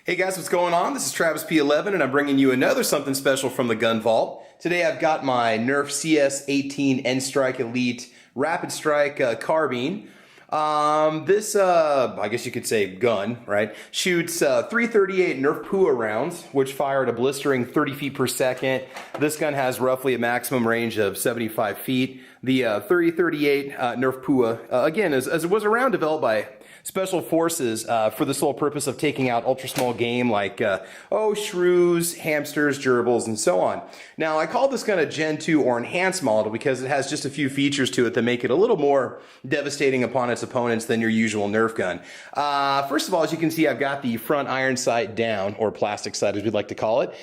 Hey guys, what's going on? This is Travis P11 and I'm bringing you another something special from the gun vault. Today I've got my Nerf CS-18 N-Strike Elite Rapidstrike carbine. I guess you could say gun, right? Shoots 338 Nerfpua rounds, which fire at a blistering 30 feet per second. This gun has roughly a maximum range of 75 feet. The 3038 Nerfpua, again, as it was a round developed by Special Forces for the sole purpose of taking out ultra small game like shrews, hamsters, gerbils, and so on. Now, I call this gun a Gen 2 or enhanced model because it has just a few features to it that make it a little more devastating upon its opponents than your usual Nerf gun. First of all, as you can see, I've got the front iron sight down, or plastic sight as we'd like to call it.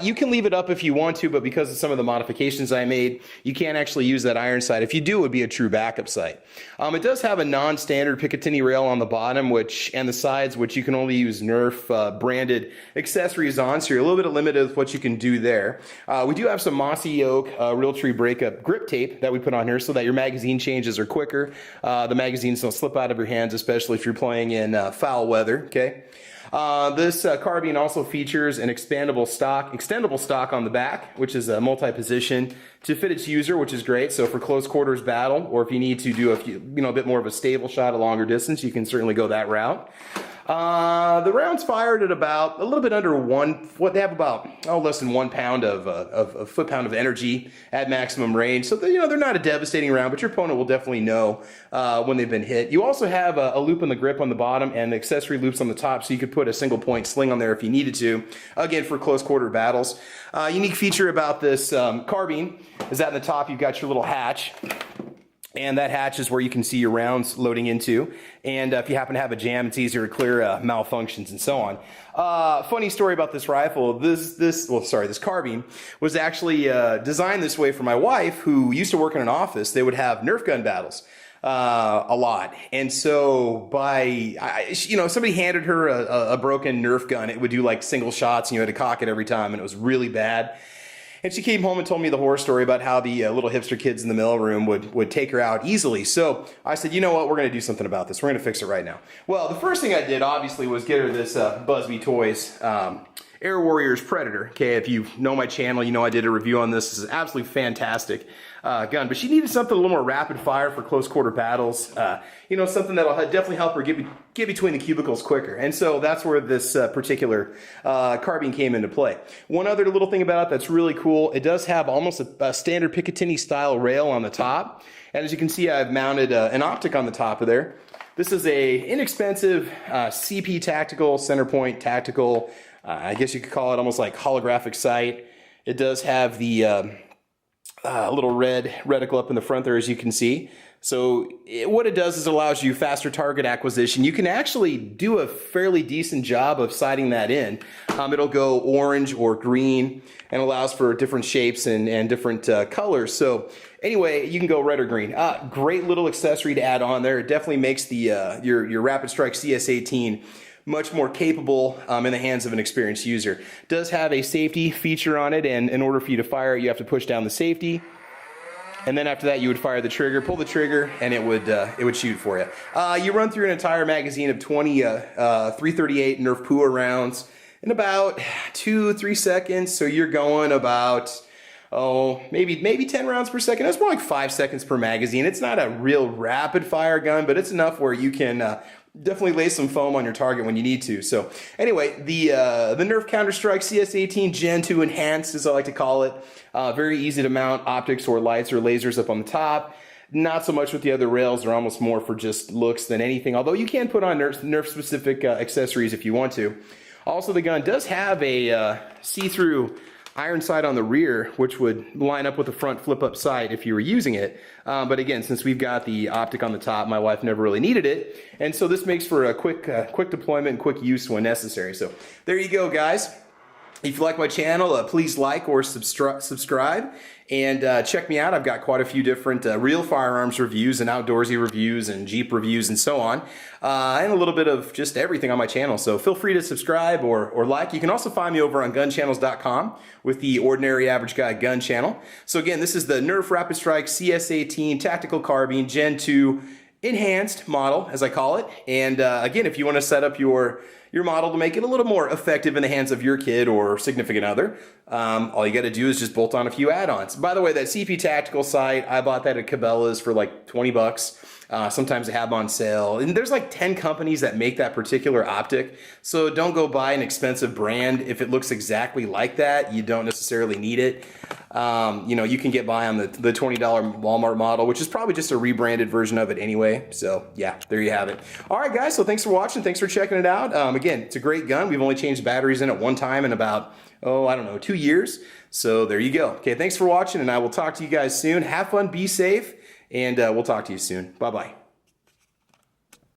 You can leave it up if you want to, but because of some of the modifications I made, you can't actually use that iron sight. If you do, it would be a true backup sight. It does have a non-standard Picatinny rail on the bottom and the sides, which you can only use Nerf branded accessories on, so you're a little bit limited with what you can do there. We do have some Mossy Oak Realtree breakup grip tape that we put on here so that your magazine changes are quicker. The magazines don't slip out of your hands, especially if you're playing in foul weather. Okay. This carbine also features an extendable stock on the back, which is a multi-position to fit its user, which is great. So for close quarters battle, or if you need to do a bit more of a stable shot, a longer distance, you can certainly go that route. The rounds fired at about a little bit under they have about less than 1 pound of foot-pound of energy at maximum range. So they're not a devastating round, but your opponent will definitely know when they've been hit. You also have a loop in the grip on the bottom and accessory loops on the top, so you could put a single point sling on there if you needed to. Again, for close quarter battles. Unique feature about this carbine is that in the top you've got your little hatch. And that hatch is where you can see your rounds loading into. And if you happen to have a jam, it's easier to clear malfunctions and so on. Funny story about this rifle. This carbine was actually designed this way for my wife, who used to work in an office. They would have Nerf gun battles a lot. And so somebody handed her a broken Nerf gun. It would do like single shots and you had to cock it every time, and it was really bad. And she came home and told me the horror story about how the little hipster kids in the mailroom would take her out easily. So I said, you know what, we're going to do something about this. We're going to fix it right now. Well, the first thing I did, obviously, was get her this Busby Toys Air Warriors Predator. Okay, if you know my channel, you know I did a review on this. This is absolutely fantastic gun. But she needed something a little more rapid fire for close quarter battles. Something that'll definitely help her get between the cubicles quicker. And so that's where this particular carbine came into play. One other little thing about it that's really cool, it does have almost a standard Picatinny style rail on the top. And as you can see, I've mounted an optic on the top of there. This is a inexpensive CP tactical, center point tactical, I guess you could call it almost like holographic sight. It does have the little red reticle up in the front there, as you can see. So what it does is it allows you faster target acquisition. You can actually do a fairly decent job of sighting that in. It'll go orange or green and allows for different shapes and different colors. So anyway, you can go red or green. Great little accessory to add on there. It definitely makes the your Rapidstrike CS-18 much more capable in the hands of an experienced user. It does have a safety feature on it, and in order for you to fire it, you have to push down the safety. And then after that, you would fire the trigger, pull the trigger, and it would shoot for you. You run through an entire magazine of 20 338 Nerfpua rounds in about 2-3 seconds. So you're going about maybe 10 rounds per second. That's more like 5 seconds per magazine. It's not a real rapid fire gun, but it's enough where you can definitely lay some foam on your target when you need to. So anyway, the Nerf Counter-Strike CS-18 Gen 2 Enhanced, as I like to call it. Very easy to mount optics or lights or lasers up on the top. Not so much with the other rails. They're almost more for just looks than anything, although you can put on Nerf-specific accessories if you want to. Also, the gun does have a see-through iron sight on the rear, which would line up with the front flip-up sight if you were using it. But again, since we've got the optic on the top, my wife never really needed it. And so this makes for a quick deployment and quick use when necessary. So there you go, guys. If you like my channel, please like or subscribe. And check me out. I've got quite a few different real firearms reviews and outdoorsy reviews and Jeep reviews and so on. And a little bit of just everything on my channel. So feel free to subscribe or like. You can also find me over on gunchannels.com with the Ordinary Average Guy Gun channel. So again, this is the Nerf Rapidstrike CS-18 Tactical Carbine Gen 2 Enhanced model, as I call it. And again, if you want to set up your your model to make it a little more effective in the hands of your kid or significant other. All you got to do is just bolt on a few add-ons. By the way, that CP Tactical sight, I bought that at Cabela's for like 20 bucks. Sometimes they have them on sale. And there's like 10 companies that make that particular optic. So don't go buy an expensive brand. If it looks exactly like that, you don't necessarily need it. You know, you can get by on the $20 Walmart model, which is probably just a rebranded version of it anyway. So yeah, there you have it. All right, guys. So thanks for watching. Thanks for checking it out. Again, it's a great gun. We've only changed batteries in it one time in about, I don't know, 2 years. So there you go. Okay, thanks for watching, and I will talk to you guys soon. Have fun, be safe, and we'll talk to you soon. Bye-bye.